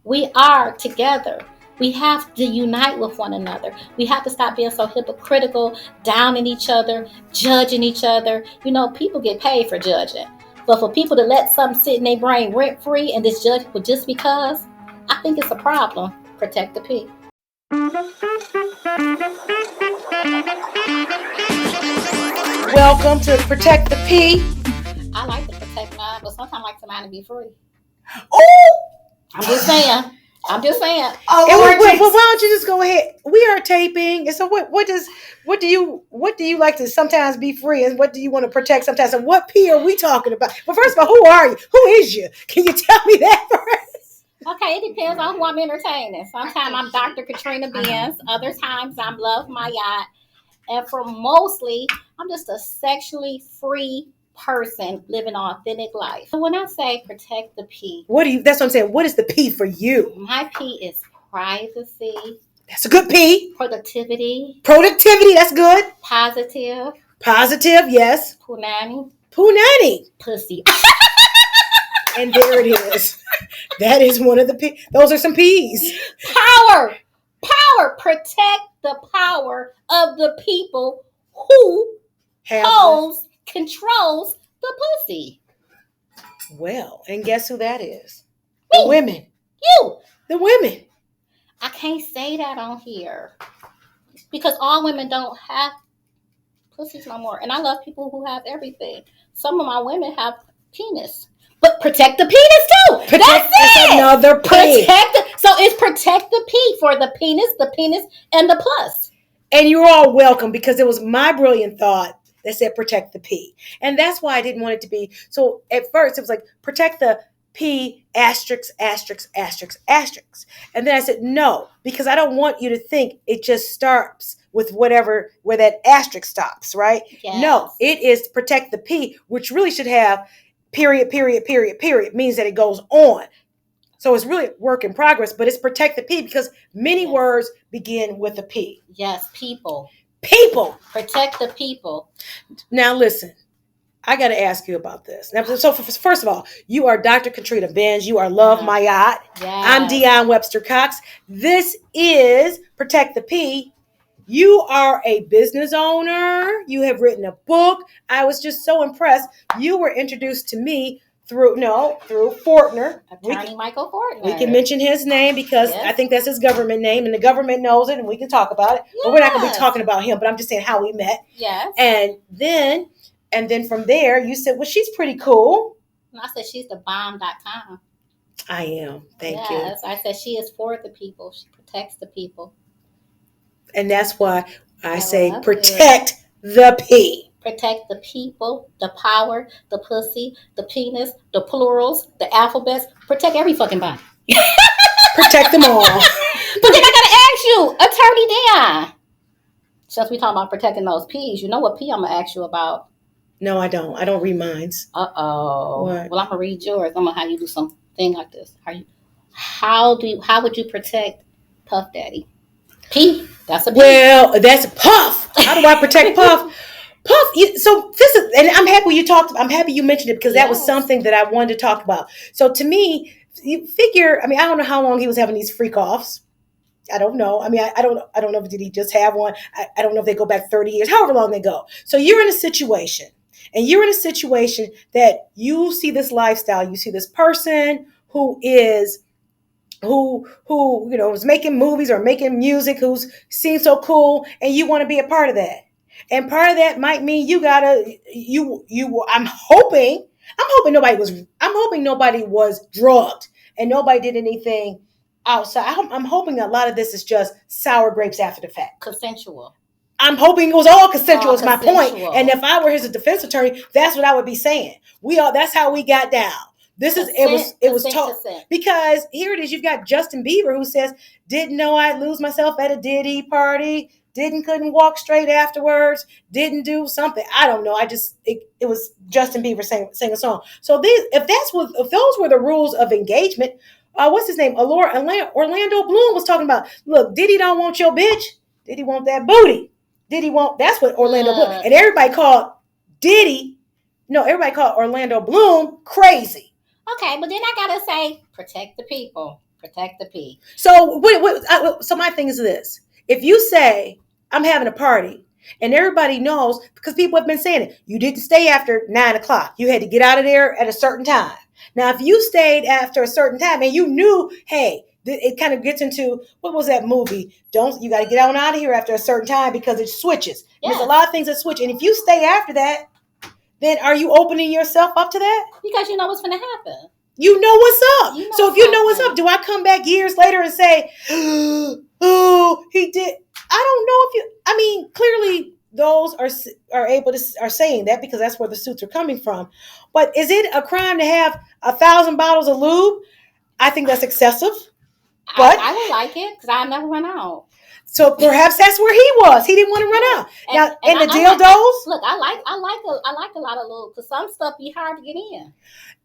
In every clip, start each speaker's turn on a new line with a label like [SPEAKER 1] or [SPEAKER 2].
[SPEAKER 1] We are together. We have to unite with one another. We have to stop being so hypocritical, downing each other, judging each other. People get paid for judging. But for people to let something sit in their brain rent free and just judge people just because, I think it's a problem. Protect the peace.
[SPEAKER 2] Welcome to Protect the P.
[SPEAKER 1] I like to protect mine, but sometimes I like somebody to be free.
[SPEAKER 2] Oh!
[SPEAKER 1] I'm just saying.
[SPEAKER 2] Oh, well, why don't you just go ahead? We are taping, and so what do you like to sometimes be free, and what do you want to protect sometimes? And what P are we talking about? Well, first of all, who are you? Who is you? Can you tell me that first?
[SPEAKER 1] Okay, it depends on who I'm entertaining. Sometimes I'm Dr. Khatrynna Binns. Other times I'm Love My Yacht. And for mostly, I'm just a sexually free person living an authentic life. So when I say protect the P,
[SPEAKER 2] That's what I'm saying. What is the P for you?
[SPEAKER 1] My P is privacy.
[SPEAKER 2] That's a good P.
[SPEAKER 1] Productivity.
[SPEAKER 2] That's good.
[SPEAKER 1] Positive,
[SPEAKER 2] yes.
[SPEAKER 1] punani. Pussy.
[SPEAKER 2] And there it is. That is one of the P. Those are some P's.
[SPEAKER 1] Power. Protect the power of the people who controls the pussy.
[SPEAKER 2] Well, and guess who that is?
[SPEAKER 1] Me.
[SPEAKER 2] The women.
[SPEAKER 1] You.
[SPEAKER 2] The women.
[SPEAKER 1] I can't say that on here because all women don't have pussies no more. And I love people who have everything. Some of my women have penis. But protect the penis too. That's it.
[SPEAKER 2] Another P.
[SPEAKER 1] So it's protect the P for the penis, and the plus.
[SPEAKER 2] And you're all welcome because it was my brilliant thought that said protect the P. And that's why I didn't want it to be. So at first it was like protect the P asterisk. And then I said no, because I don't want you to think it just starts with where that asterisk stops, right?
[SPEAKER 1] Yes.
[SPEAKER 2] No, it is protect the P, which really should have period, means that it goes on. So it's really work in progress, but it's protect the P because many words begin with a P.
[SPEAKER 1] Yes, people.
[SPEAKER 2] Protect
[SPEAKER 1] the people.
[SPEAKER 2] Now listen, I got to ask you about this. Now, so first of all, you are Dr. Khatrynna Binns. You are Love My Yacht.
[SPEAKER 1] Yes.
[SPEAKER 2] I'm Dionne Webster-Cox. This is Protect the P. You are a business owner. You have written a book. I was just so impressed. You were introduced to me through Fortner.
[SPEAKER 1] Attorney Michael Fortner.
[SPEAKER 2] We can mention his name because I think that's his government name, and the government knows it, and we can talk about it. Yes. But we're not going to be talking about him, but I'm just saying how we met.
[SPEAKER 1] Yes.
[SPEAKER 2] And then from there, you said, well, she's pretty cool.
[SPEAKER 1] And I said, she's the bomb.com.
[SPEAKER 2] I am. Thank you.
[SPEAKER 1] Yes. I said, she is for the people. She protects the people.
[SPEAKER 2] And that's why I say protect the P.
[SPEAKER 1] Protect the people, the power, the pussy, the penis, the plurals, the alphabets. Protect every fucking body.
[SPEAKER 2] Protect them all.
[SPEAKER 1] But then I gotta ask you, Attorney Dionne. Since we talking about protecting those P's, you know what P I'm gonna ask you about?
[SPEAKER 2] No, I don't. I don't read minds.
[SPEAKER 1] Uh-oh. What? Well, I'm gonna read yours. I'm gonna have you do something like this. How would you protect Puff Daddy? P. That's a P.
[SPEAKER 2] Well, that's Puff. How do I protect Puff? Puff. So this is, and I'm happy you mentioned it because that was something that I wanted to talk about. So to me, you figure. I mean, I don't know how long he was having these freak offs. I don't know. I mean, I don't know. Did he just have one? I don't know if they go back 30 years, however long they go. So you're in a situation, that you see this lifestyle. You see this person who is making movies or making music, who's seen so cool, and you want to be a part of that. And part of that might mean I'm hoping nobody was drugged and nobody did anything outside. I'm hoping a lot of this is just sour grapes after the fact.
[SPEAKER 1] Consensual.
[SPEAKER 2] I'm hoping it was all consensual is my point. And if I were his defense attorney, that's what I would be saying. That's how we got down. It was taught because here it is. You've got Justin Bieber who says, didn't know I'd lose myself at a Diddy party. Couldn't walk straight afterwards. Didn't do something. I don't know. It was Justin Bieber saying a song. So if those were the rules of engagement, what's his name? Orlando Bloom was talking about, look, Diddy don't want your bitch. Diddy want that booty. That's what Orlando Bloom. And everybody called Orlando Bloom crazy.
[SPEAKER 1] Okay, but then I gotta say, protect the people. Protect the P.
[SPEAKER 2] So so my thing is this. If you say, I'm having a party, and everybody knows, because people have been saying it, you didn't stay after 9 o'clock. You had to get out of there at a certain time. Now, if you stayed after a certain time and you knew, hey, it kind of gets into, what was that movie? You got to get on out of here after a certain time because it switches. Yes. There's a lot of things that switch. And if you stay after that, then are you opening yourself up to that?
[SPEAKER 1] Because you know what's going to happen.
[SPEAKER 2] You know what's up. So if you know what's up, do I come back years later and say, oh, he did? I don't know clearly those are saying that because that's where the suits are coming from. But is it a crime to have 1,000 bottles of lube? I think that's excessive. But
[SPEAKER 1] I would like it because I never run out.
[SPEAKER 2] So perhaps that's where he was. He didn't want to run out. And the dildos.
[SPEAKER 1] Look, I like a lot of lube because some stuff be hard to get in.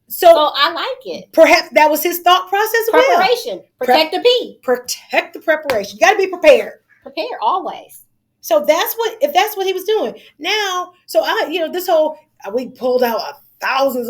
[SPEAKER 1] So I like it.
[SPEAKER 2] Perhaps that was his thought process.
[SPEAKER 1] Preparation. Protect the P.
[SPEAKER 2] Protect the preparation. You got to be prepared.
[SPEAKER 1] Prepare always.
[SPEAKER 2] So if that's what he was doing. Now, so this whole, we pulled out 1,000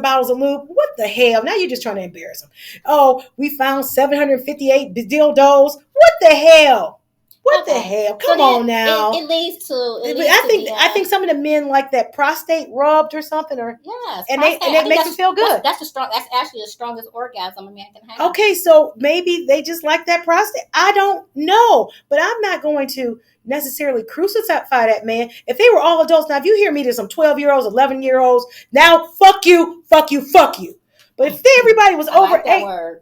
[SPEAKER 2] bottles of lube. What the hell? Now you're just trying to embarrass him. Oh, we found 758 dildos. What the hell? What the hell? Come on now.
[SPEAKER 1] It leads to.
[SPEAKER 2] I think some of the men like that prostate rubbed or something,
[SPEAKER 1] yes,
[SPEAKER 2] and it makes them feel good.
[SPEAKER 1] That's actually the strongest orgasm a man can have.
[SPEAKER 2] Okay, so maybe they just like that prostate. I don't know, but I'm not going to necessarily crucify that man. If they were all adults, now if you hear me, there's some 12-year-olds, 11-year-olds. Now, fuck you. But if everybody was over 8,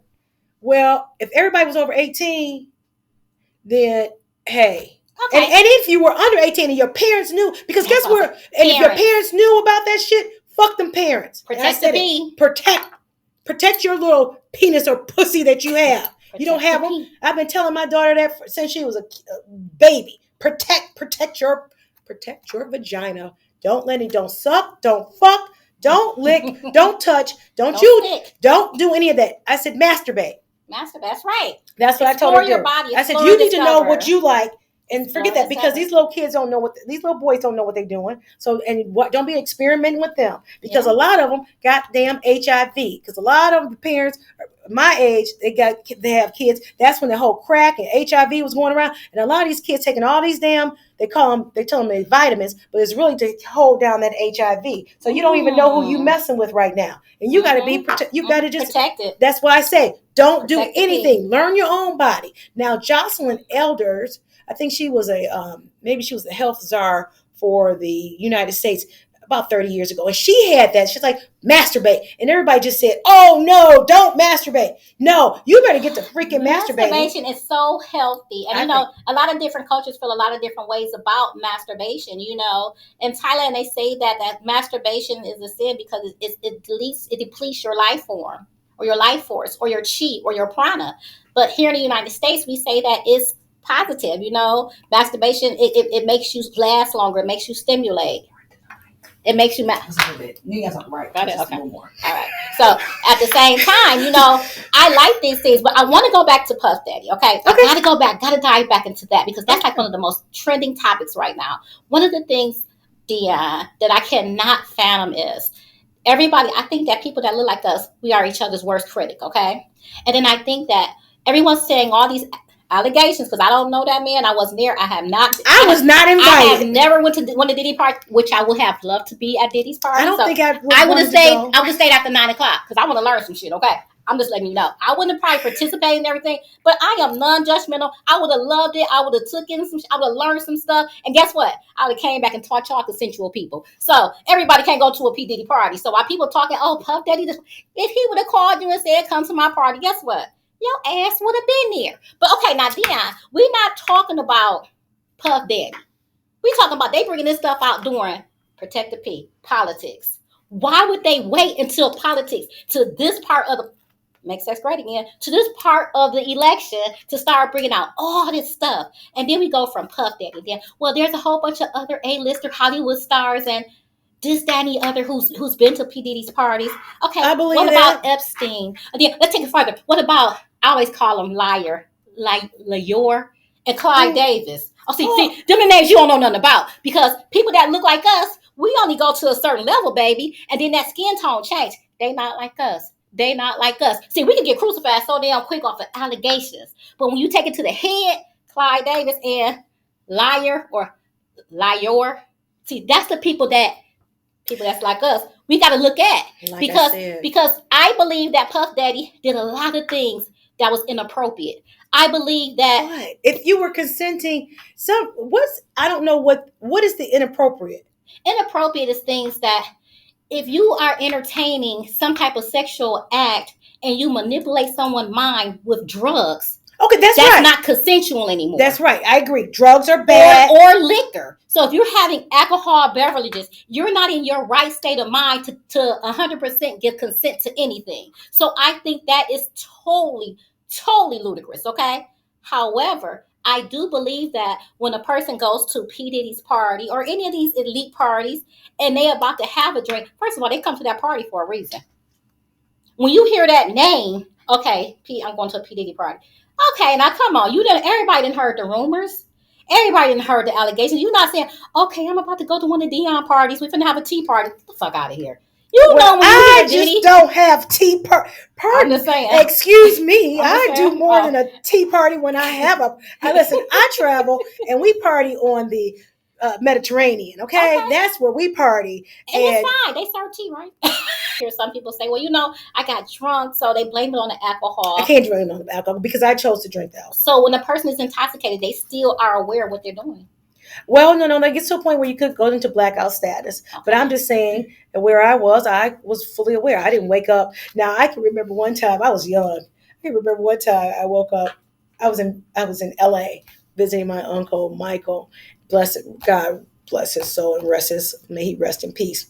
[SPEAKER 2] well, if everybody was over 18, then. Hey, okay. And if you were under 18 and your parents knew, because guess where? And if your parents knew about that shit, fuck them parents.
[SPEAKER 1] Protect the P.
[SPEAKER 2] Protect your little penis or pussy that you have. You don't have them. I've been telling my daughter that since she was a baby. Protect your vagina. Don't suck. Don't fuck. Don't lick. Don't touch. Don't do any of that. I said masturbate.
[SPEAKER 1] That's right.
[SPEAKER 2] That's what I told her to do. I said, you need to know what you like and forget that because these little kids don't know these little boys don't know what they're doing. So, don't be experimenting with them because a lot of them got damn HIV because a lot of the parents my age, they have kids. That's when the whole crack and HIV was going around. And a lot of these kids taking all these they tell them they're vitamins, but it's really to hold down that HIV. So you don't even know who you messing with right now. And you got to be, you got to just
[SPEAKER 1] protect it.
[SPEAKER 2] That's why I say, don't do anything. Learn your own body. Now, Jocelyn Elders, I think she was maybe she was the health czar for the United States about 30 years ago. And she had that. She's like, masturbate. And everybody just said, oh, no, don't masturbate. No, you better get to freaking masturbating.
[SPEAKER 1] Masturbation is so healthy. And, a lot of different cultures feel a lot of different ways about masturbation. In Thailand, they say that masturbation is a sin because it depletes your life form or your life force or your chi or your prana. But here in the United States, we say that it's positive. Masturbation, it makes you last longer. It makes you stimulate. It makes you mad.
[SPEAKER 3] You got something right.
[SPEAKER 1] Got it. Okay. More. All right. So at the same time, I like these things, but I want to go back to Puff Daddy. Okay. I got to go back. Got to dive back into that because that's like one of the most trending topics right now. One of the things, Dionne, that I cannot fathom is everybody. I think that people that look like us, we are each other's worst critic. Okay. And then I think that everyone's saying all these allegations because I don't know that man. I wasn't there. I
[SPEAKER 2] was not invited.
[SPEAKER 1] I have never went to one of Diddy party, which I would have loved to be at Diddy's party.
[SPEAKER 2] I would have
[SPEAKER 1] stayed. I would have stayed after 9 o'clock because I want to learn some shit. Okay, I'm just letting you know. I wouldn't have probably participated in everything, but I am non-judgmental. I would have loved it. I would have took in some. I would have learned some stuff. And guess what? I would have came back and taught y'all consensual people. So everybody can't go to a P Diddy party. So while people talking, oh Puff Daddy, if he would have called you and said, "Come to my party," guess what? Your ass would have been there. But okay, now Dionne, we're not talking about Puff Daddy. We're talking about they bringing this stuff out during Protect the P, politics. Why would they wait until politics to this part of the make sex great again to this part of the election to start bringing out all this stuff? And then we go from Puff Daddy. Then there's a whole bunch of other A-lister Hollywood stars and this, that, and the other who's been to P. Diddy's parties. Okay,
[SPEAKER 2] I believe
[SPEAKER 1] what about Epstein? Let's take it further. What about, I always call him Liar, like Lior and Clyde Davis. See, them the names you don't know nothing about because people that look like us, we only go to a certain level, baby, and then that skin tone change. They not like us. They not like us. See, we can get crucified so damn quick off of allegations. But when you take it to the head, Clyde Davis and liar or liar, see, that's the people that's like us, we got to look at. Like because I believe that Puff Daddy did a lot of things that was inappropriate. I believe that.
[SPEAKER 2] What? If you were consenting, I don't know what is the inappropriate?
[SPEAKER 1] Inappropriate is things that if you are entertaining some type of sexual act and you manipulate someone's mind with drugs.
[SPEAKER 2] Okay, that's
[SPEAKER 1] right. Not consensual anymore.
[SPEAKER 2] That's right. I agree. Drugs are bad.
[SPEAKER 1] Or liquor. So if you're having alcohol beverages, you're not in your right state of mind to 100% give consent to anything. So I think that is totally ludicrous, okay? However, I do believe that when a person goes to P. Diddy's party or any of these elite parties and they're about to have a drink, first of all, they come to that party for a reason. When you hear that name, okay, I'm going to a P. Diddy party. Okay, now come on. Everybody didn't heard the rumors. Everybody didn't heard the allegations. You're not saying, okay, I'm about to go to one of the Dionne parties. We're finna have a tea party. Get the fuck out of here.
[SPEAKER 2] I just don't have tea party.
[SPEAKER 1] I'm just saying.
[SPEAKER 2] Excuse me. I do more than a tea party when I have listen, I travel and we party on the Mediterranean, okay? That's where we party.
[SPEAKER 1] And it's fine. They serve tea, right? Hear some people say, well, I got drunk, so they blame it on the alcohol.
[SPEAKER 2] I can't blame it on the alcohol because I chose to drink the alcohol.
[SPEAKER 1] So when a person is intoxicated, they still are aware of what they're doing.
[SPEAKER 2] Well, no, that gets to a point where you could go into blackout status. Okay. But I'm just saying that where I was fully aware. I didn't wake up. Now, I can remember one time, I was young. I can remember one time I woke up. I was in LA visiting my uncle, Michael. God bless his soul and may he rest in peace.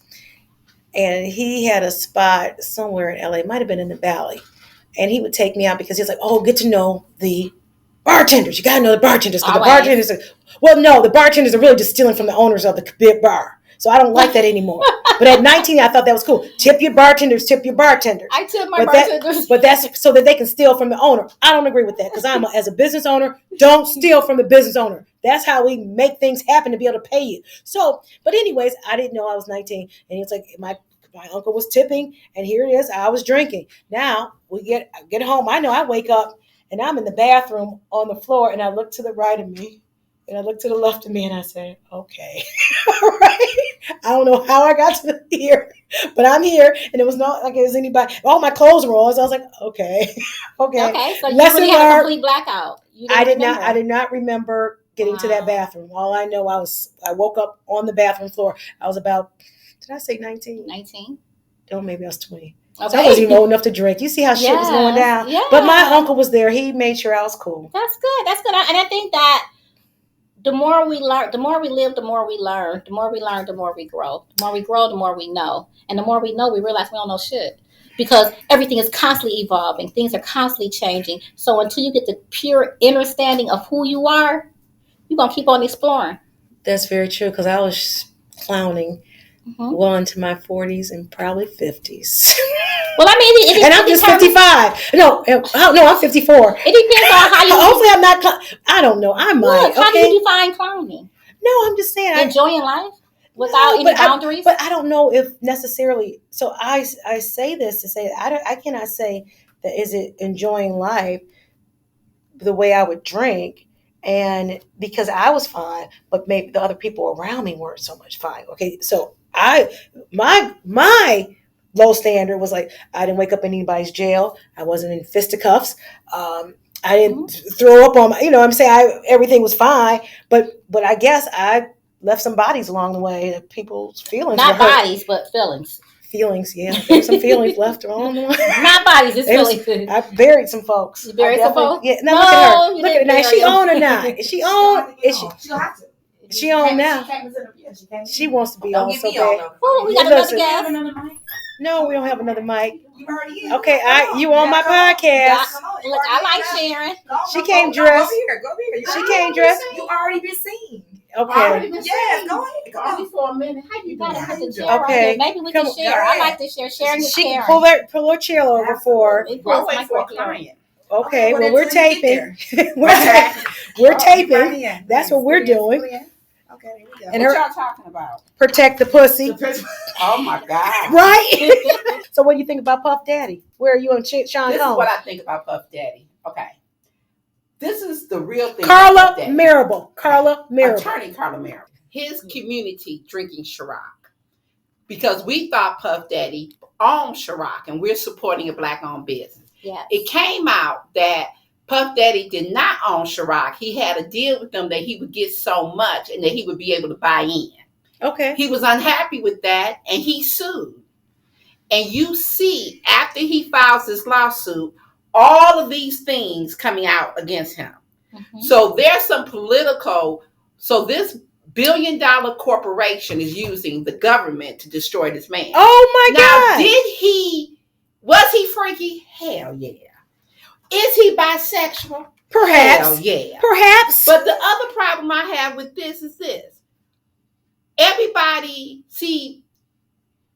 [SPEAKER 2] And he had a spot somewhere in LA, it might have been in the Valley. And he would take me out because he was like, oh, get to know the bartenders. You got to know the bartenders. Because the bartenders the bartenders are really just stealing from the owners of the bar. So I don't like that anymore. But at 19, I thought that was cool. Tip your bartenders.
[SPEAKER 1] I tip my bartenders.
[SPEAKER 2] But that's so that they can steal from the owner. I don't agree with that because as a business owner, don't steal from the business owner. That's how we make things happen to be able to pay you. So, but anyways, I didn't know I was 19. And it's like my uncle was tipping and here it is. I was drinking. Now we get home. I know I wake up and I'm in the bathroom on the floor and I look to the right of me. And I look to the left of me and I say, okay, all right. I don't know how I got to here, but I'm here. And it was not like it was anybody. All my clothes were on. So I was like, okay.
[SPEAKER 1] Okay. So you really had a complete blackout.
[SPEAKER 2] I did not remember getting to that bathroom. All I know, I woke up on the bathroom floor. I was about, did I say 19?
[SPEAKER 1] 19.
[SPEAKER 2] Oh, maybe I was 20. Okay. So I wasn't even old enough to drink. You see how shit was going down?
[SPEAKER 1] Yeah.
[SPEAKER 2] But my uncle was there. He made sure I was cool.
[SPEAKER 1] That's good. And I think that the more we learn, the more we live, the more we learn. The more we learn, the more we grow. The more we grow, the more we know. And the more we know, we realize we don't know shit. Because everything is constantly evolving. Things are constantly changing. So until you get the pure understanding of who you are, you're going to keep on exploring.
[SPEAKER 2] That's very true because I was clowning well into my 40s and probably 50s.
[SPEAKER 1] Well, I mean,
[SPEAKER 2] and I'm just 55. No, I'm 54.
[SPEAKER 1] It depends on how you.
[SPEAKER 2] Hopefully, I'm not. I don't know. I might.
[SPEAKER 1] How do you define clowning?
[SPEAKER 2] No, I'm just saying.
[SPEAKER 1] Enjoying life without any boundaries.
[SPEAKER 2] But I don't know if necessarily. So I say this to say I cannot say that is it enjoying life the way I would drink. And because I was fine, but maybe the other people around me weren't so much fine. Okay, so my low standard was like I didn't wake up in anybody's jail. I wasn't in fisticuffs. I didn't throw up on my, I'm saying everything was fine. But I guess I left some bodies along the way. People's feelings.
[SPEAKER 1] Not bodies, but feelings.
[SPEAKER 2] Feelings, yeah. There's some feelings left along the way.
[SPEAKER 1] Not bodies, it's feelings.
[SPEAKER 2] I buried some folks.
[SPEAKER 1] You buried some folks?
[SPEAKER 2] Yeah. Now look at her. Look at her. Now, is she on or not? Is she on? She don't have to. Is she on now? She wants to be on so bad.
[SPEAKER 1] Oh, we got another guest.
[SPEAKER 2] No, we don't have another mic. Okay, you on my podcast.
[SPEAKER 1] Look, I like sharing.
[SPEAKER 2] She came dressed.
[SPEAKER 3] Go here.
[SPEAKER 2] She came dressed.
[SPEAKER 3] You already been seen.
[SPEAKER 2] Okay.
[SPEAKER 3] Yes, go ahead.
[SPEAKER 1] Go on for a minute. How you got to put the chair
[SPEAKER 2] right
[SPEAKER 1] there? Maybe we can share. I like to share. Sharing is caring.
[SPEAKER 2] Pull her chair over for her.
[SPEAKER 3] We'll wait for a client.
[SPEAKER 2] Okay, well, we're taping. We're taping. That's what we're doing.
[SPEAKER 3] Okay, there we go.
[SPEAKER 2] And
[SPEAKER 3] what y'all talking about?
[SPEAKER 2] Protect the pussy.
[SPEAKER 3] Oh my God.
[SPEAKER 2] Right? So what do you think about Puff Daddy? Where are you on Sean Combs?
[SPEAKER 4] This is what I think about Puff Daddy. Okay. This is the real thing.
[SPEAKER 2] Carla Marable.
[SPEAKER 4] Attorney Carla Marable. His community drinking Ciroc. Because we thought Puff Daddy owned Ciroc and we're supporting a black-owned business.
[SPEAKER 1] Yes.
[SPEAKER 4] It came out that Puff Daddy did not own Ciroc. He had a deal with them that he would get so much and that he would be able to buy in.
[SPEAKER 2] Okay.
[SPEAKER 4] He was unhappy with that and he sued. And you see, after he files this lawsuit, all of these things coming out against him. Mm-hmm. So there's some political, so this $1 billion corporation is using the government to destroy this man.
[SPEAKER 2] Oh my God.
[SPEAKER 4] Now, was he freaky? Hell yeah. Is he bisexual?
[SPEAKER 2] Perhaps.
[SPEAKER 4] Hell yeah.
[SPEAKER 2] Perhaps.
[SPEAKER 4] But the other problem I have with this is this. Everybody, see,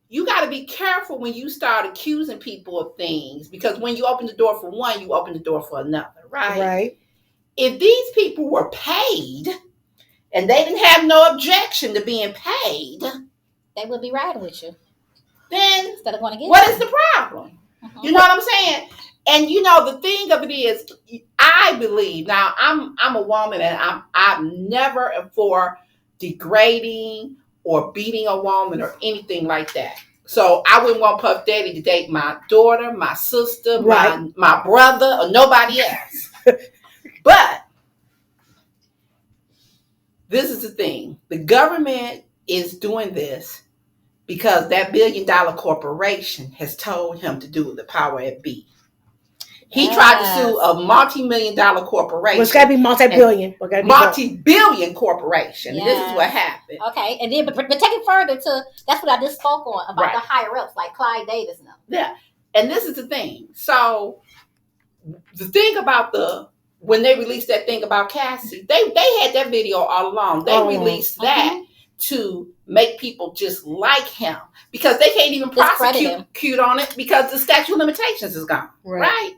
[SPEAKER 4] you got to be careful when you start accusing people of things, because when you open the door for one, you open the door for another, right?
[SPEAKER 2] Right.
[SPEAKER 4] If these people were paid and they didn't have no objection to being paid,
[SPEAKER 1] they would be riding with you.
[SPEAKER 4] Then
[SPEAKER 1] instead of going to get
[SPEAKER 4] what is the problem? Mm-hmm. You know what I'm saying? And you know, the thing of it is, I believe, now I'm a woman and I'm never for degrading or beating a woman or anything like that. So I wouldn't want Puff Daddy to date my daughter, my sister, right, my brother, or nobody else. But this is the thing. The government is doing this because that $1 billion corporation has told him to do the power at B. He tried to sue a multi-million-dollar corporation.
[SPEAKER 2] Well, it's got to be multi-billion.
[SPEAKER 4] Multi-billion corporation. Yes. This is what happened.
[SPEAKER 1] Okay, and then but take it further to, that's what I just spoke on about the higher-ups, like Clyde Davis now.
[SPEAKER 4] Yeah, and this is the thing. So the thing about when they released that thing about Cassie, they had that video all along. They released that to make people just like him, because they can't even prosecute on it because the statute of limitations is gone. Right.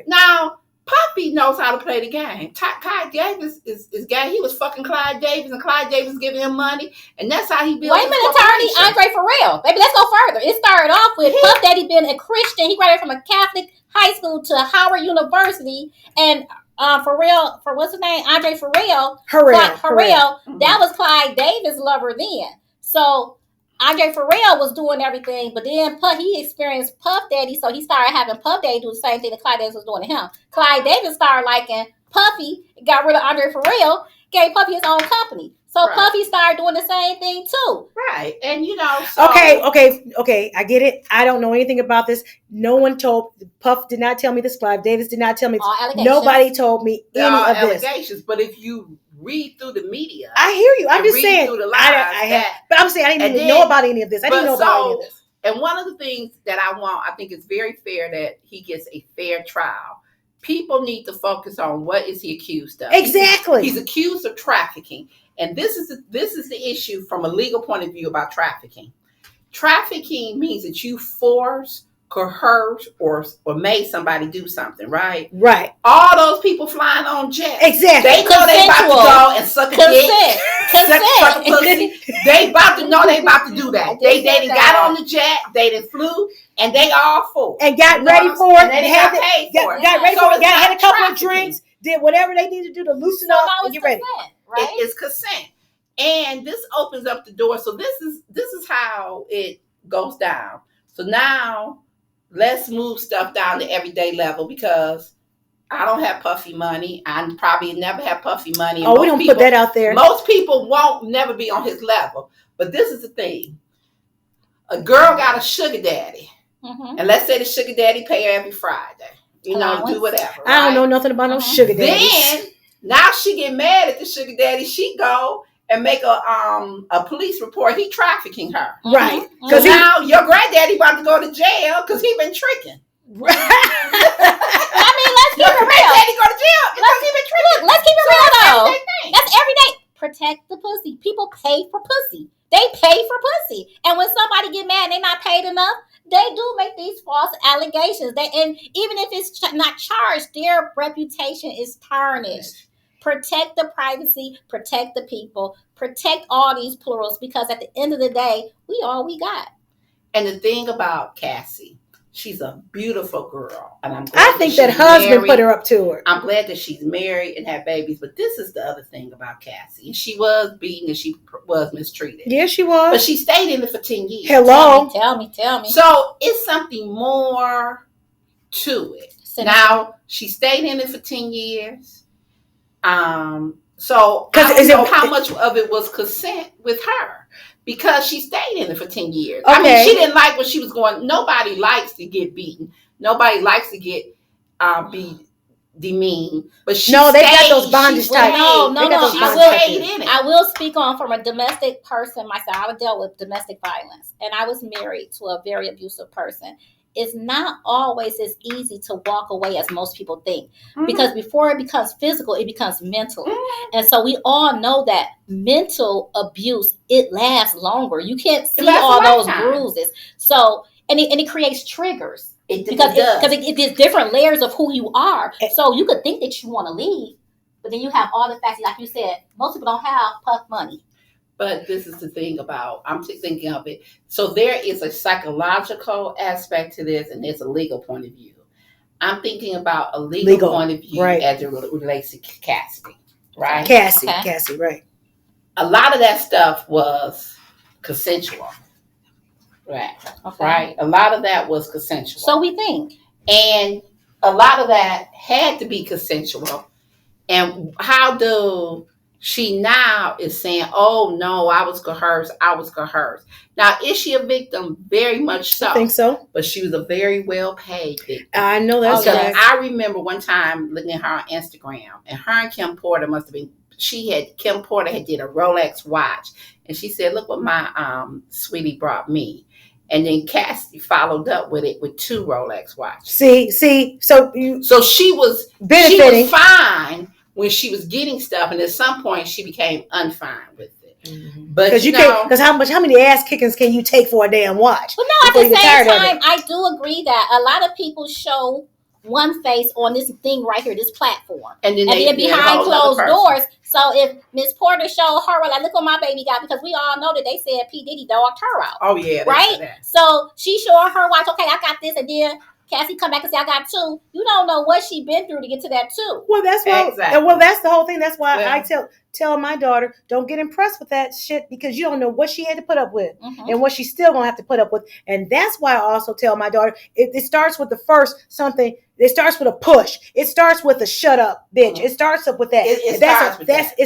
[SPEAKER 4] Now, Puffy knows how to play the game. Clyde Davis is gay. He was fucking Clyde Davis, and Clyde Davis giving him money, and that's how he built.
[SPEAKER 1] Wait a minute, attorney Andre Farrell. Baby, let's go further. It started off with Puff Daddy being a Christian. He graduated from a Catholic high school to Howard University, and Farrell, for what's his name, Andre Farrell. Harrell. That was Clyde Davis' lover then. So Andre Farrell was doing everything, but then he experienced Puff Daddy, so he started having Puff Daddy do the same thing that Clyde Davis was doing to him. Clyde Davis started liking Puffy, got rid of Andre Farrell, gave Puffy his own company. So Puffy started doing the same thing too.
[SPEAKER 4] Right. And you know, so
[SPEAKER 2] Okay, I get it. I don't know anything about this. No one told, Puff did not tell me this, Clive Davis did not tell me this. Nobody told me any of this.
[SPEAKER 4] Allegations, but if you read through the media,
[SPEAKER 2] I hear you. I'm just saying. But I'm saying I didn't even know about any of this. I didn't know about any of this.
[SPEAKER 4] And one of the things that I think it's very fair that he gets a fair trial. People need to focus on what is he accused of.
[SPEAKER 2] Exactly.
[SPEAKER 4] He's accused of trafficking. And this is the issue from a legal point of view about trafficking. Trafficking means that you force, coerce, or made somebody do something, right?
[SPEAKER 2] Right.
[SPEAKER 4] All those people flying on jets.
[SPEAKER 2] Exactly.
[SPEAKER 4] They know they about to go and suck a dick. Suck a pussy. They about to know they about to do that. They got on the jet, they done flew, and they all for it.
[SPEAKER 2] And got ready for it.
[SPEAKER 4] And they got paid for it.
[SPEAKER 2] Got ready for it. Had a couple of drinks, did whatever they needed to do to loosen up and get ready.
[SPEAKER 1] Right?
[SPEAKER 4] It is consent. And this opens up the door. So this is how it goes down. So now let's move stuff down to everyday level, because I don't have Puffy money. I probably never have Puffy money.
[SPEAKER 2] Oh, we don't put that out there.
[SPEAKER 4] Most people won't never be on his level. But this is the thing. A girl got a sugar daddy. Mm-hmm. And let's say the sugar daddy pay her every Friday. You know, do whatever. Right?
[SPEAKER 2] I don't know nothing about no sugar daddies.
[SPEAKER 4] Then now she get mad at the sugar daddy. She go and make a police report. He trafficking her.
[SPEAKER 2] Right.
[SPEAKER 4] Because now your granddaddy about to go to jail because he been tricking.
[SPEAKER 1] I mean, let's keep it real.
[SPEAKER 4] Granddaddy go to jail because he been tricking.
[SPEAKER 1] Let's keep it real though. That's every day. Protect the pussy. People pay for pussy. They pay for pussy. And when somebody get mad and they not paid enough, they do make these false allegations. And even if it's not charged, their reputation is tarnished. Protect the privacy, protect the people, protect all these plurals, because at the end of the day, we all we got.
[SPEAKER 4] And the thing about Cassie, She's a beautiful girl, and I'm glad
[SPEAKER 2] I think that husband put her up to her.
[SPEAKER 4] I'm glad that she's married and had babies. But this is the other thing about Cassie. She was beaten and she was mistreated.
[SPEAKER 2] Yeah, she was.
[SPEAKER 4] But she stayed in it for 10 years.
[SPEAKER 2] Hello.
[SPEAKER 1] Tell me.
[SPEAKER 4] So it's something more to it. Now, she stayed in it for 10 years. So I don't know how much of it was consent with her. Because she stayed in it for 10 years. Okay. I mean, she didn't like what she was going. Nobody likes to get beaten. Nobody likes to get be demeaned. But she
[SPEAKER 2] they got those bondage types.
[SPEAKER 1] No. I will speak on from a domestic person myself. I dealt with domestic violence, and I was married to a very abusive person. It's not always as easy to walk away as most people think. Mm-hmm. Because before it becomes physical, it becomes mental. Mm-hmm. And so we all know that mental abuse, it lasts longer. You can't see all those bruises. So, and it creates triggers. Because it gives different layers of who you are. So you could think that you want to leave, but then you have all the facts. Like you said, most people don't have puff money.
[SPEAKER 4] But this is the thing about, I'm thinking of it. So there is a psychological aspect to this, and there's a legal point of view. I'm thinking about a legal point of view as it relates to Cassie, right?
[SPEAKER 2] Cassie, right.
[SPEAKER 4] A lot of that stuff was consensual, right? Okay. Right? A lot of that was consensual.
[SPEAKER 1] So we think.
[SPEAKER 4] And a lot of that had to be consensual. And how do... She now is saying, oh, no, I was coerced. Now, is she a victim? Very much so.
[SPEAKER 2] I think so.
[SPEAKER 4] But she was a very well-paid victim.
[SPEAKER 2] I know that's right.
[SPEAKER 4] I remember one time looking at her on Instagram, and her and Kim Porter must have been, Kim Porter had did a Rolex watch, and she said, look what my sweetie brought me. And then Cassie followed up with it with 2 Rolex watches.
[SPEAKER 2] See, so
[SPEAKER 4] she was benefiting. She was fine when she was getting stuff, and at some point she became unfine with it. Mm-hmm. But
[SPEAKER 2] because how many ass kickings can you take for a damn watch?
[SPEAKER 1] But no, at the same time, I do agree that a lot of people show one face on this thing right here, this platform, and then behind closed doors. So if Miss Porter showed her, like, look what my baby got, because we all know that they said P. Diddy dogged her out.
[SPEAKER 4] Oh yeah,
[SPEAKER 1] right. So she showed her watch. Okay, I got this, and then Cassie come back and say, I got 2. You don't know what she been through to get to that 2.
[SPEAKER 2] Well, that's why. Exactly. Well, that's the whole thing. That's why I tell my daughter, don't get impressed with that shit, because you don't know what she had to put up with and what she's still gonna have to put up with. And that's why I also tell my daughter, it starts with the first something. It starts with a push. It starts with a shut up, bitch. It starts up with that. It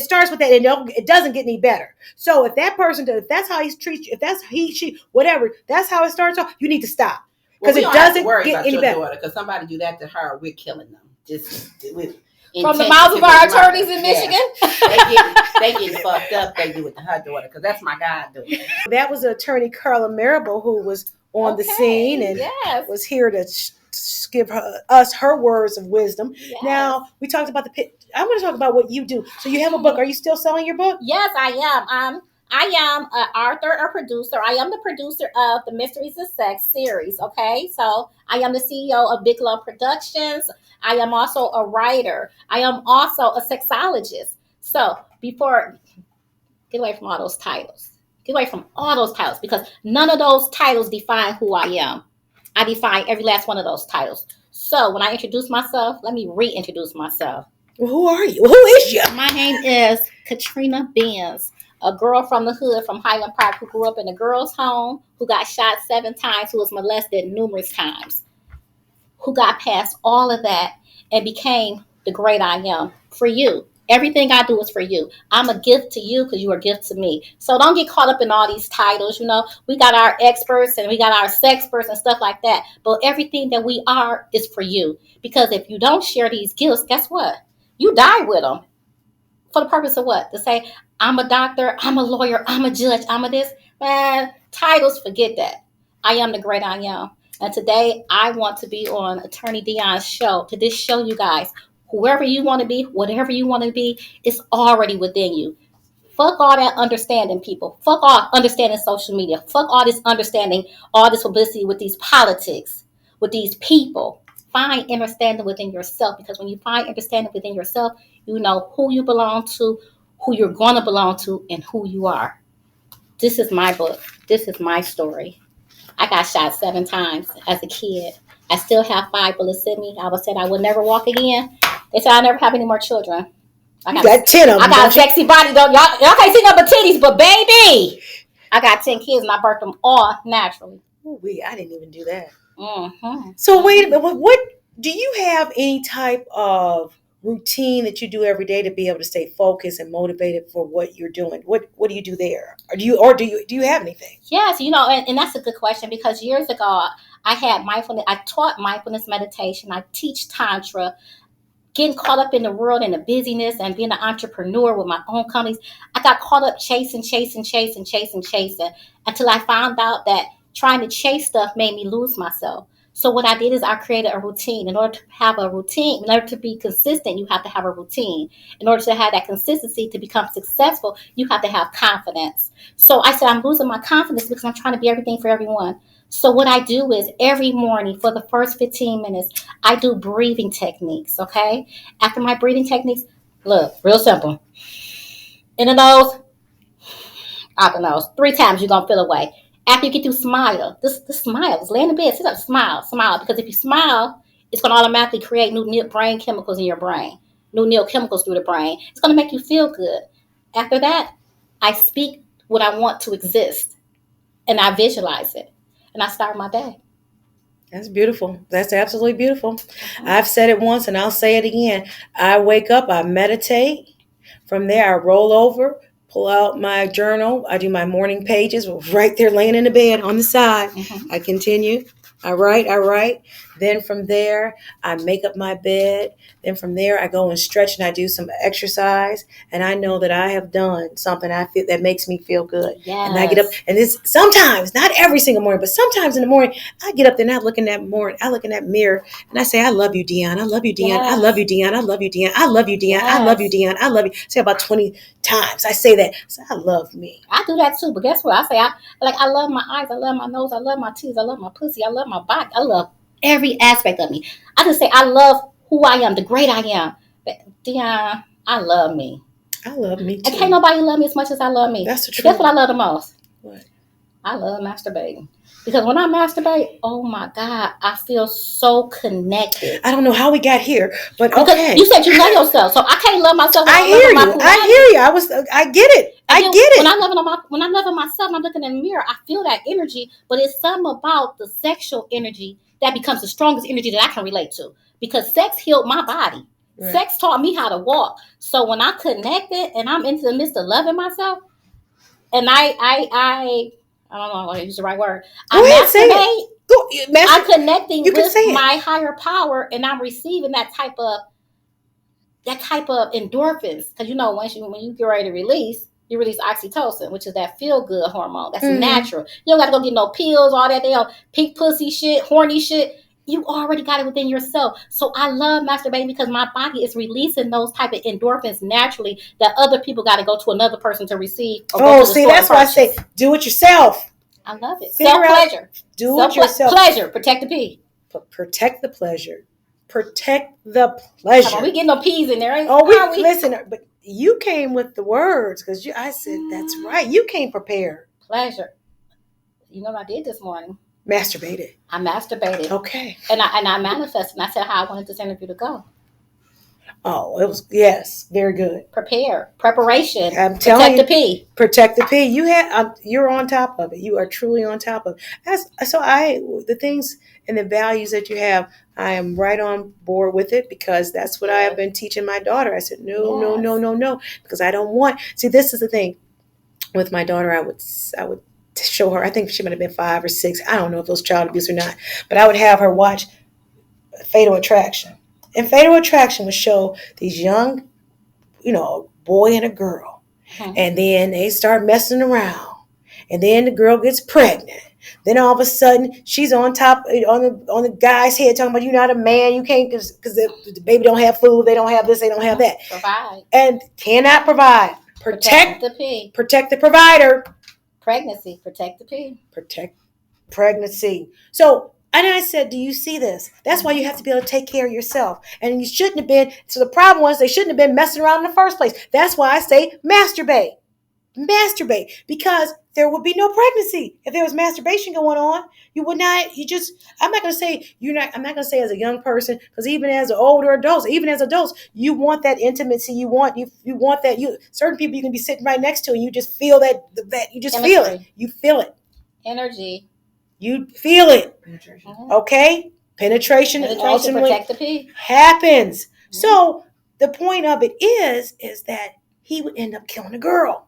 [SPEAKER 2] starts with that, and it doesn't get any better. So if that person does, if that's how he treats you, if that's she, whatever, that's how it starts off, you need to stop. Because it doesn't get any better.
[SPEAKER 4] Because somebody do that to her, we're killing them. Just with
[SPEAKER 1] from the mouths of our attorneys in Michigan.
[SPEAKER 4] They get fucked up. They do it to her daughter, because that's my goddaughter.
[SPEAKER 2] That was Attorney Carla Marable, who was on the scene and was here to give us her words of wisdom. Yes. Now we talked about I'm going to talk about what you do. So you have a book. Are you still selling your book?
[SPEAKER 1] Yes, I am. I am an author or producer. I am the producer of the Mysteries of Sex series, okay? So I am the CEO of Big Love Productions. I am also a writer. I am also a sexologist. So get away from all those titles. Get away from all those titles, because none of those titles define who I am. I define every last one of those titles. So when I introduce myself, let me reintroduce myself.
[SPEAKER 2] Well, who are you? Who is you?
[SPEAKER 1] My name is Khatrynna Binns. A girl from the hood, from Highland Park, who grew up in a girl's home, who got shot 7 times, who was molested numerous times, who got past all of that and became the great I am for you. Everything I do is for you. I'm a gift to you because you are a gift to me. So don't get caught up in all these titles. We got our experts and we got our sexperts and stuff like that. But everything that we are is for you. Because if you don't share these gifts, guess what? You die with them. For the purpose of what? To say, I'm a doctor, I'm a lawyer, I'm a judge, I'm a this. Man, titles, forget that. I am the great I am. And today I want to be on Attorney Dionne's show to just show you guys, whoever you want to be, whatever you want to be, it's already within you. Fuck all that understanding, people. Fuck all understanding social media. Fuck all this understanding, all this publicity with these politics, with these people. Find understanding within yourself, because when you find understanding within yourself, you know who you belong to, who you're going to belong to, and who you are. This is my book. This is my story. I got shot 7 times as a kid. I still have 5 bullets in me. I was said I would never walk again. They said I'll never have any more children.
[SPEAKER 2] You got 10 of them.
[SPEAKER 1] I got a sexy body though. Y'all can't see nothing but titties, but baby, I got 10 kids and I birthed them all naturally.
[SPEAKER 2] Ooh, I didn't even do that.
[SPEAKER 1] Mm-hmm.
[SPEAKER 2] So wait a minute. What do you have any type of routine that you do every day to be able to stay focused and motivated for what you're doing? What do you do there? Or do you have anything?
[SPEAKER 1] Yes, and that's a good question, because years ago I had mindfulness. I taught mindfulness meditation. I teach tantra. Getting caught up in the world and the busyness and being an entrepreneur with my own companies, I got caught up chasing until I found out that trying to chase stuff made me lose myself. So what I did is I created a routine. In order to have a routine, in order to be consistent, you have to have a routine. In order to have that consistency to become successful, you have to have confidence. So I said, I'm losing my confidence because I'm trying to be everything for everyone. So what I do is every morning for the first 15 minutes, I do breathing techniques, okay? After my breathing techniques, look, real simple. In the nose, out the nose. 3 times you're going to feel away. After you get through, smile. This smile. Just lay in the bed, sit up, smile. Because if you smile, it's going to automatically create new brain chemicals in your brain. New neurochemicals through the brain. It's going to make you feel good. After that, I speak what I want to exist. And I visualize it. And I start my day.
[SPEAKER 2] That's beautiful. That's absolutely beautiful. Mm-hmm. I've said it once and I'll say it again. I wake up, I meditate. From there, I roll over, pull out my journal. I do my morning pages right there laying in the bed on the side. Mm-hmm. I continue. I write. Then from there, I make up my bed. Then from there, I go and stretch and I do some exercise. And I know that I have done something I feel that makes me feel good.
[SPEAKER 1] Yes.
[SPEAKER 2] And I get up, and it's sometimes, not every single morning, but sometimes in the morning, I get up there and I look in that mirror and I say, I love you, Dionne. I love you, Dionne. Yes. I love you, Dionne. I love you, Dionne. I love you, Dionne. Yes. I love you, Dionne. I love you. Say about 20 times. I say that. So I love me.
[SPEAKER 1] I do that too. But guess what? I say, I love my eyes. I love my nose. I love my teeth. I love my pussy. I love my body. I love every aspect of me. I just say I love who I am, the great I am. Dionne, I love me.
[SPEAKER 2] I love me too.
[SPEAKER 1] And can't nobody love me as much as I love me.
[SPEAKER 2] That's the truth.
[SPEAKER 1] Guess what I love the most?
[SPEAKER 2] What?
[SPEAKER 1] I love masturbating. Because when I masturbate, oh my God, I feel so connected.
[SPEAKER 2] I don't know how we got here, but okay.
[SPEAKER 1] You said you love yourself, so I can't love myself.
[SPEAKER 2] I hear you. I get it. I get it.
[SPEAKER 1] When I'm loving myself, I'm looking in the mirror. I feel that energy, but it's something about the sexual energy that becomes the strongest energy that I can relate to. Because sex healed my body. Right. Sex taught me how to walk. So when I connected and I'm into the midst of loving myself, and I don't know if I use the right word. I'm connecting with my higher power, and I'm receiving that type of endorphins. Because when you get ready to release, you release oxytocin, which is that feel good hormone. That's natural. You don't got to go get no pills, all that pink pussy shit, horny shit. You already got it within yourself. So I love masturbating because my body is releasing those type of endorphins naturally that other people got to go to another person to receive.
[SPEAKER 2] That's why I say do it yourself.
[SPEAKER 1] I love it. Self-pleasure.
[SPEAKER 2] Do it yourself.
[SPEAKER 1] Pleasure. Protect the P.
[SPEAKER 2] Protect the pleasure. Protect the pleasure.
[SPEAKER 1] Come on, we get no P's in there.
[SPEAKER 2] Listen, but you came with the words because I said that's right. You came prepared.
[SPEAKER 1] Pleasure. You know what I did this morning?
[SPEAKER 2] Masturbated.
[SPEAKER 1] I masturbated.
[SPEAKER 2] Okay.
[SPEAKER 1] And I manifested and I said how I wanted this interview to go.
[SPEAKER 2] Oh, it was, yes, very good.
[SPEAKER 1] Preparation.
[SPEAKER 2] I'm telling you.
[SPEAKER 1] Protect the P.
[SPEAKER 2] Protect the P. You're on top of it. You are truly on top of it. The things and the values that you have, I am right on board with it because that's what I have been teaching my daughter. I said, no, because I don't want, see, this is the thing with my daughter. I would show her, I think she might have been 5 or 6. I don't know if it was child abuse or not, but I would have her watch Fatal Attraction. And Fatal Attraction would show these young, boy and a girl. Mm-hmm. And then they start messing around. And then the girl gets pregnant. Then all of a sudden, she's on top, on the guy's head talking about, you're not a man. You can't, because the baby don't have food. They don't have this. They don't have that.
[SPEAKER 1] Provide.
[SPEAKER 2] And cannot provide. Protect
[SPEAKER 1] the P.
[SPEAKER 2] Protect the provider.
[SPEAKER 1] Pregnancy. Protect the P.
[SPEAKER 2] Protect pregnancy. So, and I said, do you see this? That's why you have to be able to take care of yourself. And you shouldn't have been, so the problem was they shouldn't have been messing around in the first place. That's why I say masturbate. Masturbate, because there would be no pregnancy if there was masturbation going on. You would not. I'm not going to say you're not. I'm not going to say as a young person, because even as older adults, even as adults, you want that intimacy. You want that. Certain people you can be sitting right next to, and you just feel that you just feel it. You feel it.
[SPEAKER 1] Energy.
[SPEAKER 2] You feel it. Okay. Penetration ultimately
[SPEAKER 1] protect the pee.
[SPEAKER 2] happens. Mm-hmm. So the point of it is that he would end up killing a girl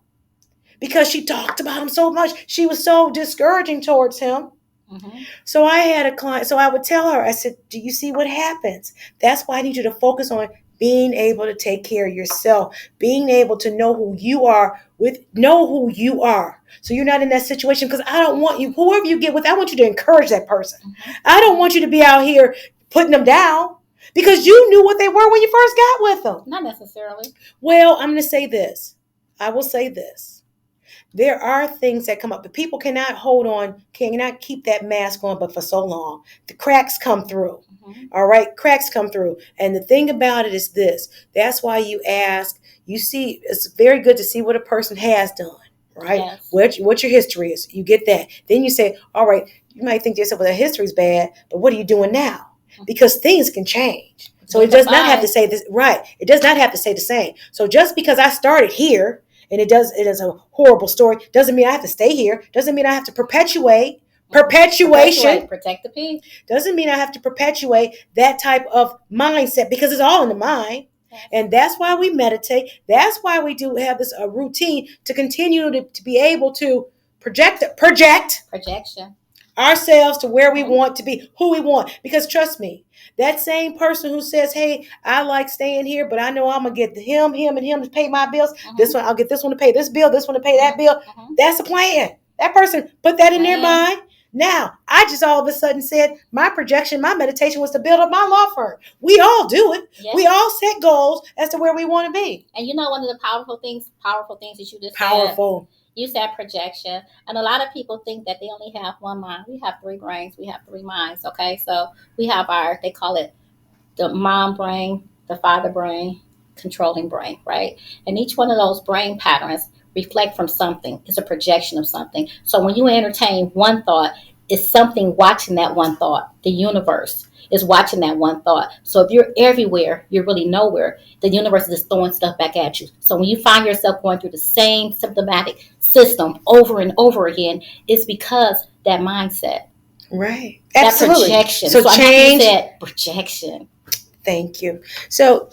[SPEAKER 2] because she talked about him so much. She was so discouraging towards him. Mm-hmm. So I had a client. So I would tell her, I said, do you see what happens? That's why I need you to focus on being able to take care of yourself, being able to know who you are, So you're not in that situation, because I don't want you, whoever you get with, I want you to encourage that person. Mm-hmm. I don't want you to be out here putting them down, because you knew what they were when you first got with them.
[SPEAKER 1] Not necessarily.
[SPEAKER 2] Well, I'm going to say this. I will say this. There are things that come up. The people cannot keep that mask on, but for so long. The cracks come through. Mm-hmm. All right? Cracks come through. And the thing about it is this. That's why you ask. You see, it's very good to see what a person has done. Right? Yes. What your history is. You get that. Then you say, all right, you might think to yourself, well, that history's bad, but what are you doing now? Because things can change. So it does not have to say this. Right. It does not have to say the same. So just because I started here, and it is a horrible story, doesn't mean I have to stay here. Doesn't mean I have to perpetuate. Perpetuation.
[SPEAKER 1] Protect the peace.
[SPEAKER 2] Doesn't mean I have to perpetuate that type of mindset, because it's all in the mind. Yes. And that's why we meditate. That's why we do have this routine to continue to be able to project
[SPEAKER 1] projection
[SPEAKER 2] ourselves to where we want to be, who we want. Because trust me, that same person who says, hey, I like staying here, but I know I'm going to get him to pay my bills. Mm-hmm. This one, I'll get this one to pay this bill, this one to pay that bill. Mm-hmm. That's the plan. That person put that in their mind. Now, I just all of a sudden said my projection, my meditation was to build up my law firm. We all do it. Yes. We all set goals as to where we want to be.
[SPEAKER 1] And you know, one of the powerful things that you just
[SPEAKER 2] said.
[SPEAKER 1] You said projection. And a lot of people think that they only have one mind. We have 3 brains. We have 3 minds. Okay. So we have they call it the mom brain, the father brain, controlling brain, right? And each one of those brain patterns reflect from something. It's a projection of something. So when you entertain one thought, it's something watching that one thought. The universe is watching that one thought. So if you're everywhere, you're really nowhere. The universe is just throwing stuff back at you. So when you find yourself going through the same symptomatic system over and over again, it's because that mindset.
[SPEAKER 2] Right.
[SPEAKER 1] That
[SPEAKER 2] Absolutely.
[SPEAKER 1] projection.
[SPEAKER 2] So change.
[SPEAKER 1] That projection.
[SPEAKER 2] Thank you. So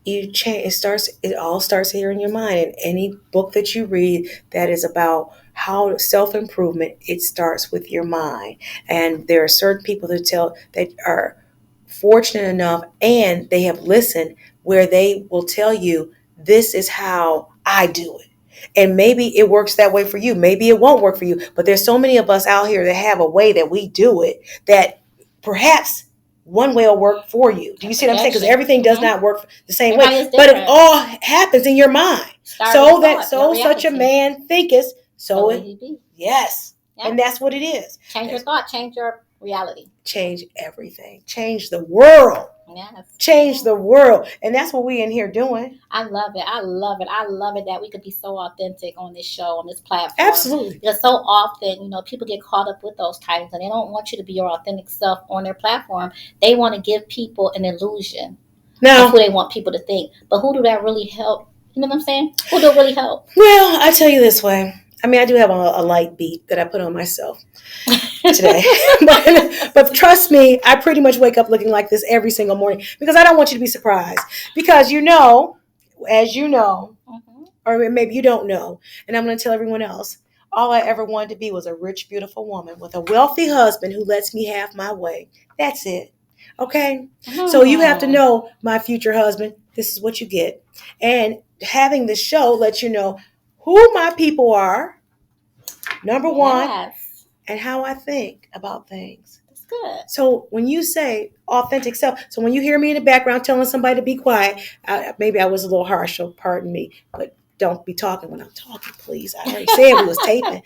[SPEAKER 2] you change. It all starts here in your mind. And any book that you read that is about how self-improvement, it starts with your mind. And there are certain people that are fortunate enough, and they have listened, where they will tell you, this is how I do it. And maybe it works that way for you. Maybe it won't work for you. But there's so many of us out here that have a way that we do it that perhaps one way will work for you. Do you see what I'm saying? Because everything does not work the same way. But it all happens in your mind. Such a man thinketh, so it he be. Yes. Yep. And that's what it is.
[SPEAKER 1] Change your thought, change your reality.
[SPEAKER 2] Change everything. Change the world.
[SPEAKER 1] Yes.
[SPEAKER 2] Change the world. And that's what we in here doing.
[SPEAKER 1] I love it. I love it that we could be so authentic on this show, on this platform.
[SPEAKER 2] Absolutely.
[SPEAKER 1] Because so often, people get caught up with those titles, and they don't want you to be your authentic self on their platform. They want to give people an illusion of who they want people to think. But who do that really help? You know what I'm saying? Who do it really help?
[SPEAKER 2] Well, I tell you this way. I mean, I do have a light beat that I put on myself today. but trust me, I pretty much wake up looking like this every single morning, because I don't want you to be surprised. Because as you know, or maybe you don't know, and I'm going to tell everyone else, all I ever wanted to be was a rich, beautiful woman with a wealthy husband who lets me have my way. That's it. Okay? So you have to know, my future husband, this is what you get. And having the show lets you know who my people are, number one, and how I think about things.
[SPEAKER 1] That's good.
[SPEAKER 2] So when you say authentic self, so when you hear me in the background telling somebody to be quiet, maybe I was a little harsh, so pardon me, but don't be talking when I'm talking, please. I already said we was taping.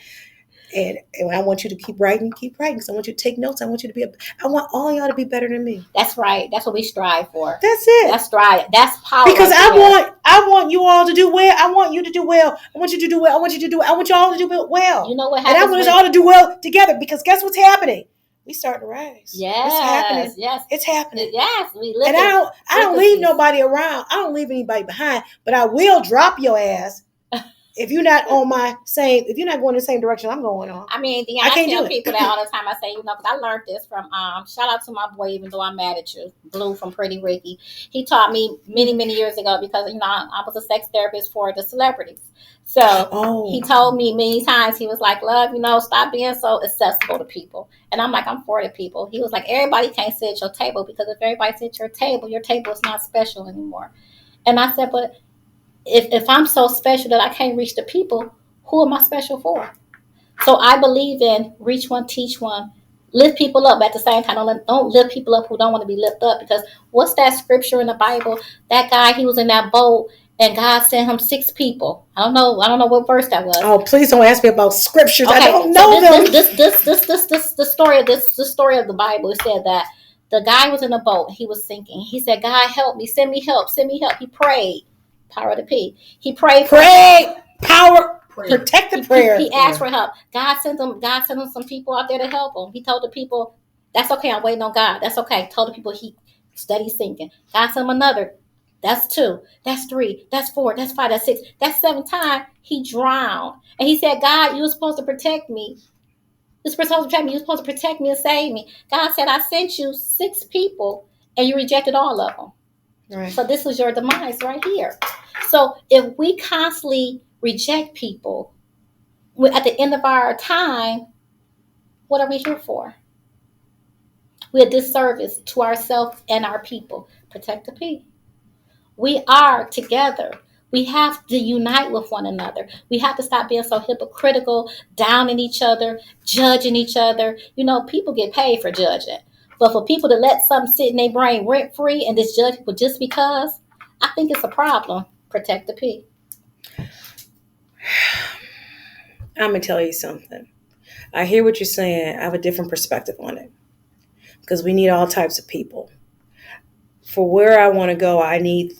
[SPEAKER 2] And I want you to keep writing. Because I want you to take notes. I want all y'all to be better than me.
[SPEAKER 1] That's right. That's what we strive for.
[SPEAKER 2] That's it.
[SPEAKER 1] That's right. That's power.
[SPEAKER 2] Because I I want you all to do well. I want you to do well. I want you to do well. I want you to do well. I want you all to do well.
[SPEAKER 1] You know what
[SPEAKER 2] And
[SPEAKER 1] happens?
[SPEAKER 2] I want us all to do well together, because guess what's happening? We start to rise.
[SPEAKER 1] Yes,
[SPEAKER 2] it's happening.
[SPEAKER 1] Yes,
[SPEAKER 2] it's happening.
[SPEAKER 1] Yes, we live.
[SPEAKER 2] And I don't leave nobody around. I don't leave anybody behind. But I will drop your ass if you're not on my same. If you're not going the same direction I'm going on.
[SPEAKER 1] I mean, I tell people that all the time. I say, because I learned this from shout out to my boy, even though I'm mad at you, Blue from Pretty Ricky. He taught me many years ago, because I was a sex therapist for the celebrities. So he told me many times, he was like, love, stop being so accessible to people. And I'm like, I'm for the people. He was like, everybody can't sit at your table, because if everybody sits at your table is not special anymore. And I said, but if I'm so special that I can't reach the people, who am I special for? So I believe in reach one, teach one, lift people up. But at the same time, don't lift people up who don't want to be lifted up. Because what's that scripture in the Bible? That guy, he was in that boat, and God sent him 6 people. I don't know what verse that was.
[SPEAKER 2] Oh, please don't ask me about scriptures. Okay, I don't know them.
[SPEAKER 1] The story of the Bible. It said that the guy was in a boat. He was sinking. He said, God, help me. Send me help. Send me help. He prayed. Power to P. He prayed.
[SPEAKER 2] Power. Protect the prayer.
[SPEAKER 1] He asked for help. God sent him some people out there to help him. He told the people, that's okay. I'm waiting on God. That's okay. Told the people he steady sinking. God sent him another. That's 2. That's 3. That's 4. That's 5. That's 6. That's 7 times he drowned. And he said, God, you were supposed to protect me. You're supposed to protect me. You're supposed to protect me and save me. God said, I sent you 6 people, and you rejected all of them. Right. So this was your demise right here. So if we constantly reject people, at the end of our time, what are we here for? We're a disservice to ourselves and our people. Protect the people. We are together. We have to unite with one another. We have to stop being so hypocritical, downing each other, judging each other. People get paid for judging. But for people to let something sit in their brain rent free and just judge people just because, I think it's a problem. Protect the P.
[SPEAKER 2] I'm going to tell you something. I hear what you're saying. I have a different perspective on it, because we need all types of people. For where I want to go, I need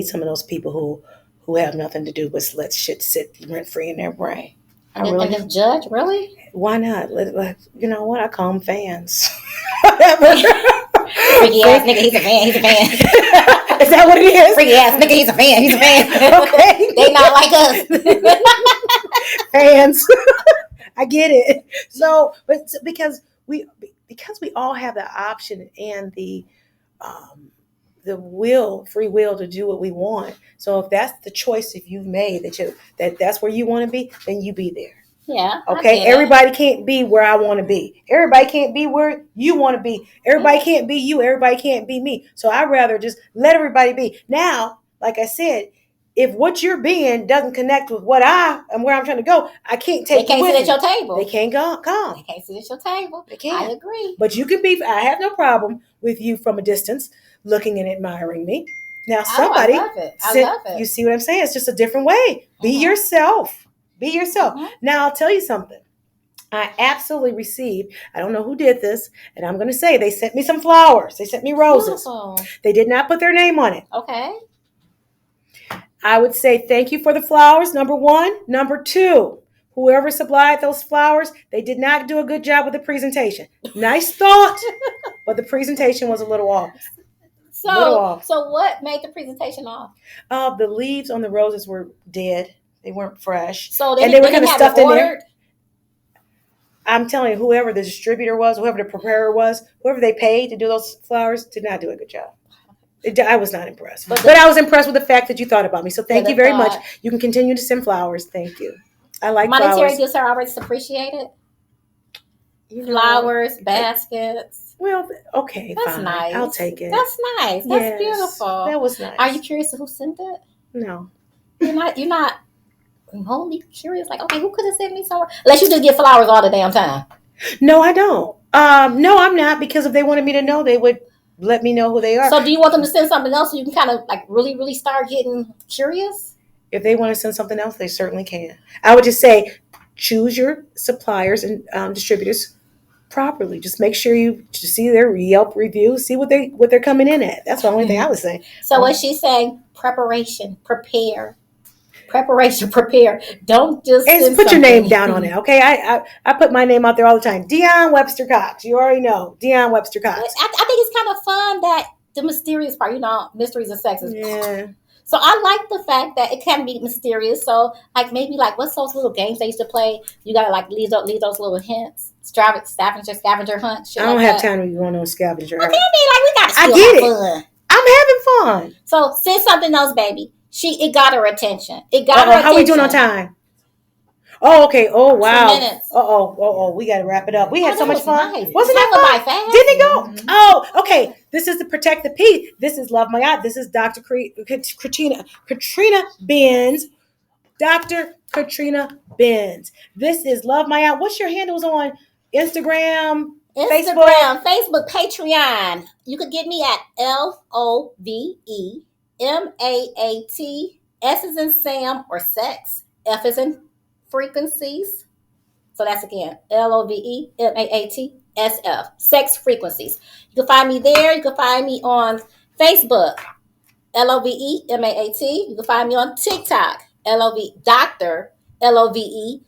[SPEAKER 2] some of those people who have nothing to do but let shit sit rent free in their brain.
[SPEAKER 1] And just judge, really?
[SPEAKER 2] Why not? You know what? I call them fans. Whatever.
[SPEAKER 1] Freaky ass nigga, he's a fan. He's a fan.
[SPEAKER 2] Is that what it is?
[SPEAKER 1] Freaky ass nigga, he's a fan. He's a fan. Okay. They not like us.
[SPEAKER 2] Fans. I get it. So, but because we all have the option and the free will to do what we want. So if that's the choice that you've made, that's where you want to be, then you be there.
[SPEAKER 1] Yeah.
[SPEAKER 2] Okay. Everybody can't be where I want to be. Everybody can't be where you want to be. Everybody can't be you. Everybody can't be me. So I'd rather just let everybody be. Now, like I said, if what you're being doesn't connect with what I am, where I'm trying to go, I can't take.
[SPEAKER 1] They can't sit at your table.
[SPEAKER 2] They can't come.
[SPEAKER 1] They can't sit at your table.
[SPEAKER 2] They can't.
[SPEAKER 1] I agree.
[SPEAKER 2] But you can be. I have no problem with you from a distance looking and admiring me. Now, somebody,
[SPEAKER 1] I love it.
[SPEAKER 2] You see what I'm saying? It's just a different way. Be yourself. Be yourself. Now, I'll tell you something. I absolutely received, I don't know who did this, and I'm going to say they sent me some flowers. They sent me roses. Beautiful. They did not put their name on it.
[SPEAKER 1] Okay.
[SPEAKER 2] I would say thank you for the flowers, number 1. Number 2, whoever supplied those flowers, they did not do a good job with the presentation. Nice thought, but the presentation was a little off.
[SPEAKER 1] So what made the presentation off?
[SPEAKER 2] The leaves on the roses were dead. They weren't fresh.
[SPEAKER 1] So they were kind of stuffed in there.
[SPEAKER 2] I'm telling you, whoever the distributor was, whoever the preparer was, whoever they paid to do those flowers did not do a good job. I was not impressed. But I was impressed with the fact that you thought about me. So thank you very much. You can continue to send flowers. Thank you. I like
[SPEAKER 1] monetary
[SPEAKER 2] flowers.
[SPEAKER 1] gifts are always appreciated. Flowers, baskets.
[SPEAKER 2] Well, okay,
[SPEAKER 1] that's
[SPEAKER 2] fine.
[SPEAKER 1] Nice.
[SPEAKER 2] I'll take it.
[SPEAKER 1] That's nice. That's beautiful.
[SPEAKER 2] That was nice.
[SPEAKER 1] Are you curious who sent it?
[SPEAKER 2] No.
[SPEAKER 1] You're not only curious, like, okay, who could have sent me somewhere? Unless you just get flowers all the damn time.
[SPEAKER 2] No, I don't. No, I'm not, because if they wanted me to know, they would let me know who they are.
[SPEAKER 1] So do you want them to send something else so you can kind of like really, really start getting curious?
[SPEAKER 2] If they want to send something else, they certainly can. I would just say, choose your suppliers and distributors properly. Just make sure you see their Yelp reviews, see what they're coming in at. That's the only thing I would say.
[SPEAKER 1] So what she's saying, preparation, prepare. Preparation, prepare. Don't just
[SPEAKER 2] put your name down on it, okay? I put my name out there all the time. Dionne Webster-Cox. You already know. Dionne Webster-Cox.
[SPEAKER 1] I think it's kind of fun that the mysterious part, mysteries of sex is.
[SPEAKER 2] Yeah.
[SPEAKER 1] So I like the fact that it can be mysterious. So like maybe like what's those little games they used to play? You gotta like leave those little hints. Scavenger hunt.
[SPEAKER 2] I don't have time to be going on scavenger hunt.
[SPEAKER 1] Okay, I mean like we gotta
[SPEAKER 2] I get it. Fun. I'm having fun.
[SPEAKER 1] So send something else, baby. It got her attention. It got her attention.
[SPEAKER 2] How are we doing on time? Oh, okay. Oh, wow. 2 minutes. We got to wrap it up. We had so much fun.
[SPEAKER 1] Nice.
[SPEAKER 2] Wasn't that fun? Didn't it go? Mm-hmm. Oh, okay. This is the Protect the P. This is Love My Yacht. This is Dr. Khatrynna Binns. Dr. Khatrynna Binns. This is Love My Yacht. What's your handles on Instagram,
[SPEAKER 1] Facebook, Patreon. You could get me at LOVEMAAT, S as in Sam or sex, F as in frequencies. So that's again LOVEMAATSF, sex frequencies. You can find me there. You can find me on Facebook, LOVEMAAT. You can find me on TikTok, Dr. LOVEMAAT.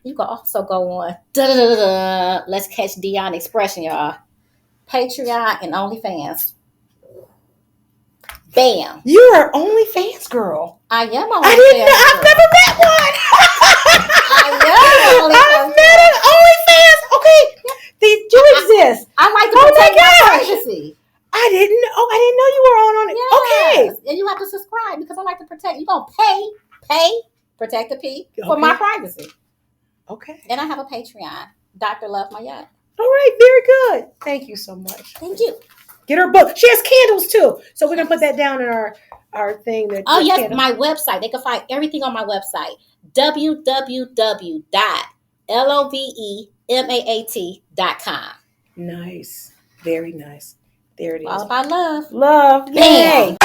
[SPEAKER 1] You can also go on Let's Catch Dionne Expression, y'all. Patreon and OnlyFans. Bam.
[SPEAKER 2] You are OnlyFans girl.
[SPEAKER 1] I am OnlyFans.
[SPEAKER 2] I didn't know. I've never met one. I've met an OnlyFans. Okay. They do exist.
[SPEAKER 1] I like to protect my privacy.
[SPEAKER 2] I didn't know you were on it.
[SPEAKER 1] Yes.
[SPEAKER 2] Okay.
[SPEAKER 1] And you have to subscribe because I like to protect. You're going to pay, protect the P for my privacy.
[SPEAKER 2] Okay.
[SPEAKER 1] And I have a Patreon, Dr. Love My Yacht.
[SPEAKER 2] All right. Very good. Thank you so much.
[SPEAKER 1] Thank you.
[SPEAKER 2] Get her book. She has candles too. So we're going to put that down in our thing.
[SPEAKER 1] Yes. Candles. My website. They can find everything on my website. www.loveemaat.com.
[SPEAKER 2] Nice. Very nice. There it is.
[SPEAKER 1] All about love.
[SPEAKER 2] Love. Yay.